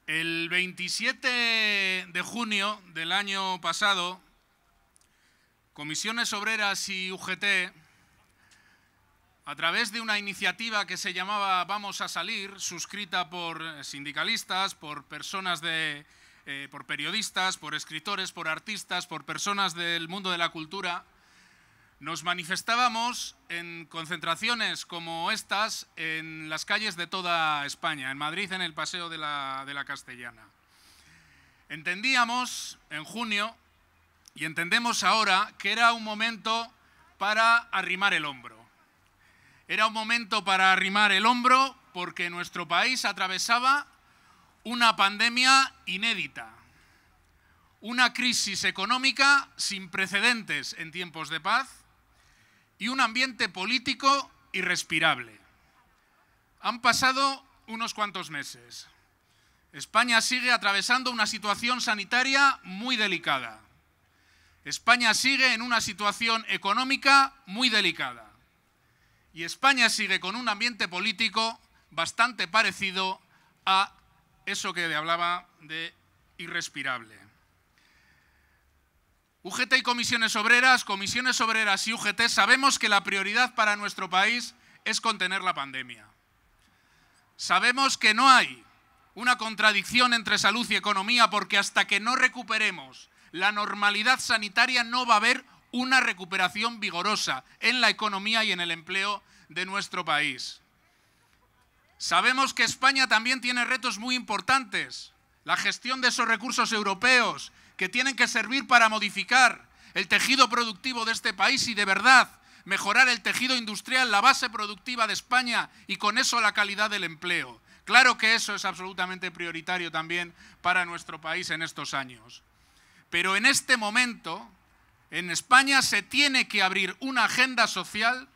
El 27 de junio del año pasado, Comisiones Obreras y UGT, a través de una iniciativa que se llamaba Vamos a Salir, suscrita por sindicalistas, por personas por periodistas, por escritores, por artistas, por personas del mundo de la cultura, nos manifestábamos en concentraciones como estas en las calles de toda España, en Madrid, en el Paseo de la Castellana. Entendíamos en junio y entendemos ahora que era un momento para arrimar el hombro. Era un momento para arrimar el hombro porque nuestro país atravesaba una pandemia inédita, una crisis económica sin precedentes en tiempos de paz y un ambiente político irrespirable. Han pasado unos cuantos meses. España sigue atravesando una situación sanitaria muy delicada. España sigue en una situación económica muy delicada. Y España sigue con un ambiente político bastante parecido a eso que hablaba de irrespirable. UGT y Comisiones Obreras y UGT sabemos que la prioridad para nuestro país es contener la pandemia. Sabemos que no hay una contradicción entre salud y economía porque hasta que no recuperemos la normalidad sanitaria no va a haber una recuperación vigorosa en la economía y en el empleo de nuestro país. Sabemos que España también tiene retos muy importantes. La gestión de esos recursos europeos que tienen que servir para modificar el tejido productivo de este país y de verdad mejorar el tejido industrial, la base productiva de España y con eso la calidad del empleo. Claro que eso es absolutamente prioritario también para nuestro país en estos años. Pero en este momento, en España se tiene que abrir una agenda social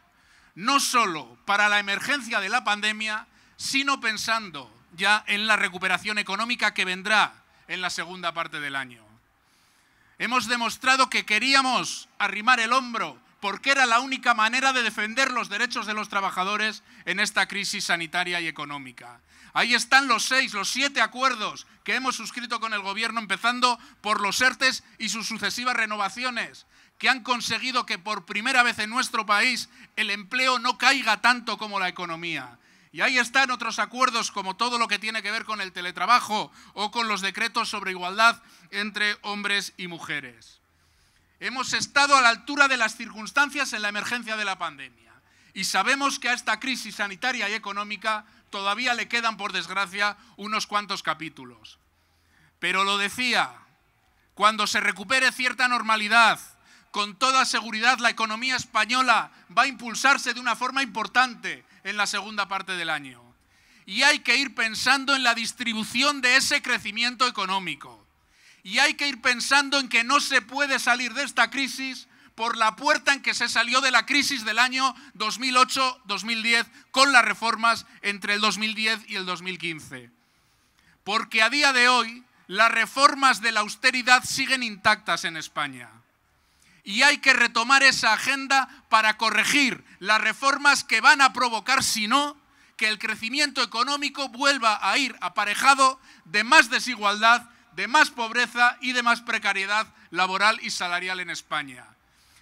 no solo para la emergencia de la pandemia, sino pensando ya en la recuperación económica que vendrá en la segunda parte del año. Hemos demostrado que queríamos arrimar el hombro porque era la única manera de defender los derechos de los trabajadores en esta crisis sanitaria y económica. Ahí están los 7 acuerdos que hemos suscrito con el Gobierno, empezando por los ERTEs y sus sucesivas renovaciones, que han conseguido que por primera vez en nuestro país el empleo no caiga tanto como la economía. Y ahí están otros acuerdos como todo lo que tiene que ver con el teletrabajo o con los decretos sobre igualdad entre hombres y mujeres. Hemos estado a la altura de las circunstancias en la emergencia de la pandemia y sabemos que a esta crisis sanitaria y económica todavía le quedan, por desgracia, unos cuantos capítulos. Pero lo decía, cuando se recupere cierta normalidad, con toda seguridad la economía española va a impulsarse de una forma importante en la segunda parte del año. Y hay que ir pensando en la distribución de ese crecimiento económico. Y hay que ir pensando en que no se puede salir de esta crisis por la puerta en que se salió de la crisis del año 2008-2010 con las reformas entre el 2010 y el 2015. Porque a día de hoy las reformas de la austeridad siguen intactas en España. Y hay que retomar esa agenda para corregir las reformas que van a provocar, si no, que el crecimiento económico vuelva a ir aparejado de más desigualdad, de más pobreza y de más precariedad laboral y salarial en España.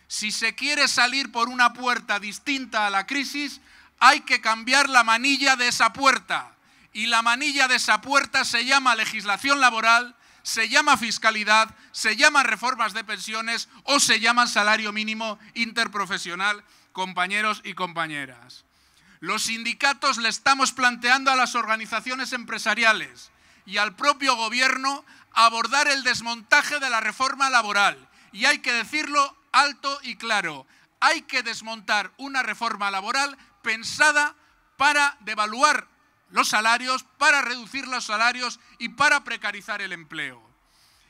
Si se quiere salir por una puerta distinta a la crisis, hay que cambiar la manilla de esa puerta. Y la manilla de esa puerta se llama legislación laboral, se llama fiscalidad, se llaman reformas de pensiones o se llama salario mínimo interprofesional, compañeros y compañeras. Los sindicatos le estamos planteando a las organizaciones empresariales y al propio Gobierno abordar el desmontaje de la reforma laboral. Y hay que decirlo alto y claro, hay que desmontar una reforma laboral pensada para devaluar los salarios, para reducir los salarios y para precarizar el empleo.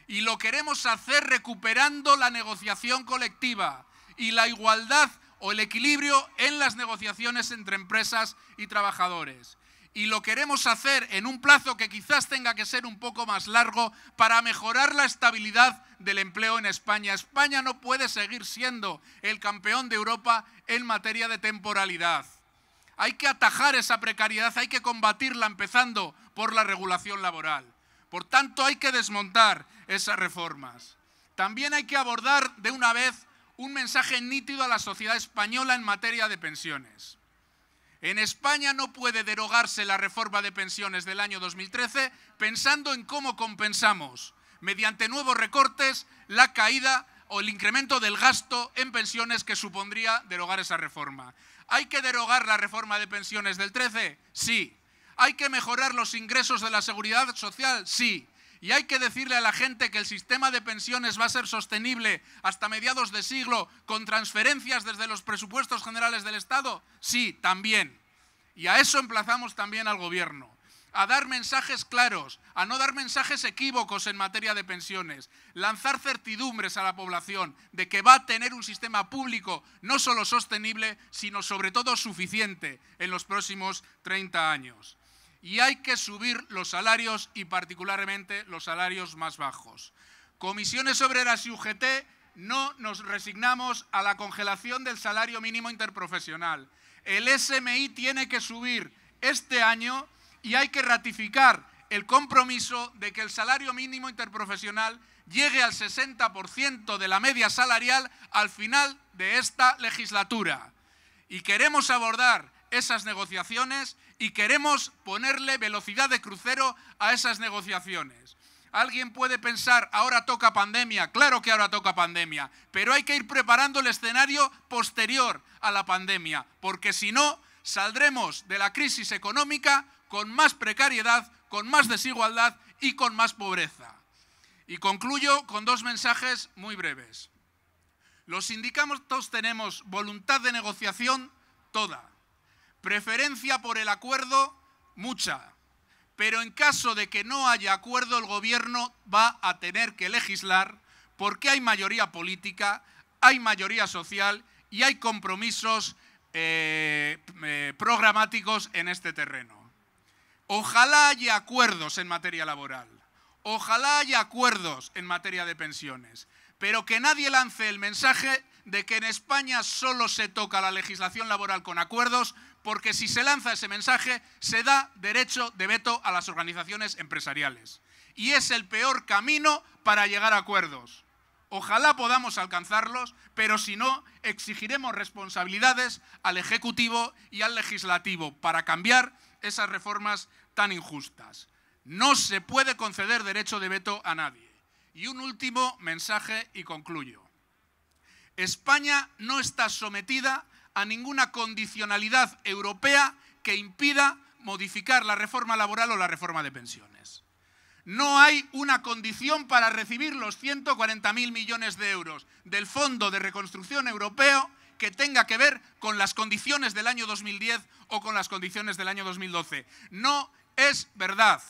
Y lo queremos hacer recuperando la negociación colectiva y la igualdad o el equilibrio en las negociaciones entre empresas y trabajadores. Y lo queremos hacer en un plazo que quizás tenga que ser un poco más largo para mejorar la estabilidad del empleo en España. España no puede seguir siendo el campeón de Europa en materia de temporalidad. Hay que atajar esa precariedad, hay que combatirla empezando por la regulación laboral. Por tanto, hay que desmontar esas reformas. También hay que abordar de una vez un mensaje nítido a la sociedad española en materia de pensiones. En España no puede derogarse la reforma de pensiones del año 2013 pensando en cómo compensamos, mediante nuevos recortes, la caída o el incremento del gasto en pensiones que supondría derogar esa reforma. ¿Hay que derogar la reforma de pensiones del 13? Sí. ¿Hay que mejorar los ingresos de la seguridad social? Sí. ¿Y hay que decirle a la gente que el sistema de pensiones va a ser sostenible hasta mediados de siglo con transferencias desde los presupuestos generales del Estado? Sí, también. Y a eso emplazamos también al Gobierno, a dar mensajes claros, a no dar mensajes equívocos en materia de pensiones, lanzar certidumbres a la población de que va a tener un sistema público no solo sostenible, sino sobre todo suficiente en los próximos 30 años. Y hay que subir los salarios y particularmente los salarios más bajos. Comisiones Obreras y UGT no nos resignamos a la congelación del salario mínimo interprofesional. El SMI tiene que subir este año y hay que ratificar el compromiso de que el salario mínimo interprofesional llegue al 60% de la media salarial al final de esta legislatura. Y queremos abordar esas negociaciones y queremos ponerle velocidad de crucero a esas negociaciones. Alguien puede pensar, ahora toca pandemia. Claro que ahora toca pandemia, pero hay que ir preparando el escenario posterior a la pandemia, porque si no, saldremos de la crisis económica con más precariedad, con más desigualdad y con más pobreza. Y concluyo con dos mensajes muy breves. Los sindicatos tenemos voluntad de negociación toda, preferencia por el acuerdo mucha, pero en caso de que no haya acuerdo el Gobierno va a tener que legislar porque hay mayoría política, hay mayoría social y hay compromisos programáticos en este terreno. Ojalá haya acuerdos en materia laboral, ojalá haya acuerdos en materia de pensiones, pero que nadie lance el mensaje de que en España solo se toca la legislación laboral con acuerdos, porque si se lanza ese mensaje se da derecho de veto a las organizaciones empresariales. Y es el peor camino para llegar a acuerdos. Ojalá podamos alcanzarlos, pero si no, exigiremos responsabilidades al Ejecutivo y al Legislativo para cambiar esas reformas tan injustas. No se puede conceder derecho de veto a nadie. Y un último mensaje y concluyo. España no está sometida a ninguna condicionalidad europea que impida modificar la reforma laboral o la reforma de pensiones. No hay una condición para recibir los 140.000 millones de euros del Fondo de Reconstrucción Europeo que tenga que ver con las condiciones del año 2010 o con las condiciones del año 2012. No es verdad.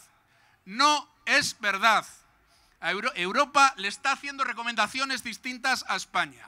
No es verdad. Europa le está haciendo recomendaciones distintas a España.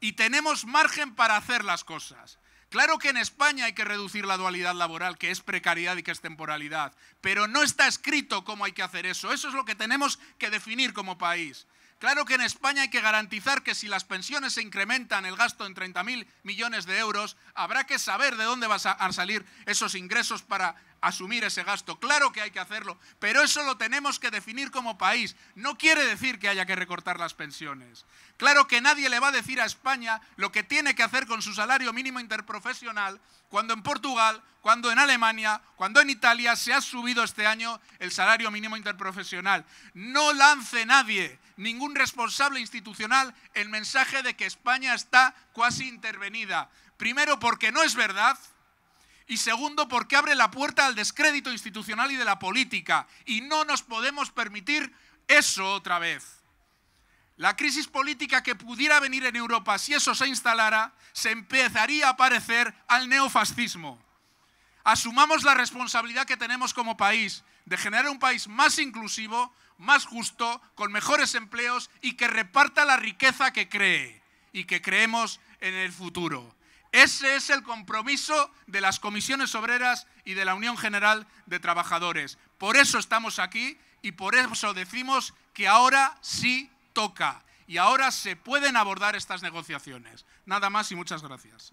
Y tenemos margen para hacer las cosas. Claro que en España hay que reducir la dualidad laboral, que es precariedad y que es temporalidad, pero no está escrito cómo hay que hacer eso. Eso es lo que tenemos que definir como país. Claro que en España hay que garantizar que si las pensiones se incrementan el gasto en 30.000 millones de euros, habrá que saber de dónde van a salir esos ingresos para asumir ese gasto. Claro que hay que hacerlo, pero eso lo tenemos que definir como país. No quiere decir que haya que recortar las pensiones. Claro que nadie le va a decir a España lo que tiene que hacer con su salario mínimo interprofesional cuando en Portugal, cuando en Alemania, cuando en Italia se ha subido este año el salario mínimo interprofesional. No lance nadie, ningún responsable institucional, el mensaje de que España está cuasi intervenida. Primero, porque no es verdad. Y segundo, porque abre la puerta al descrédito institucional y de la política. Y no nos podemos permitir eso otra vez. La crisis política que pudiera venir en Europa, si eso se instalara, se empezaría a parecer al neofascismo. Asumamos la responsabilidad que tenemos como país de generar un país más inclusivo, más justo, con mejores empleos y que reparta la riqueza que cree y que creemos en el futuro. Ese es el compromiso de las comisiones obreras y de la Unión General de Trabajadores. Por eso estamos aquí y por eso decimos que ahora sí toca y ahora se pueden abordar estas negociaciones. Nada más y muchas gracias.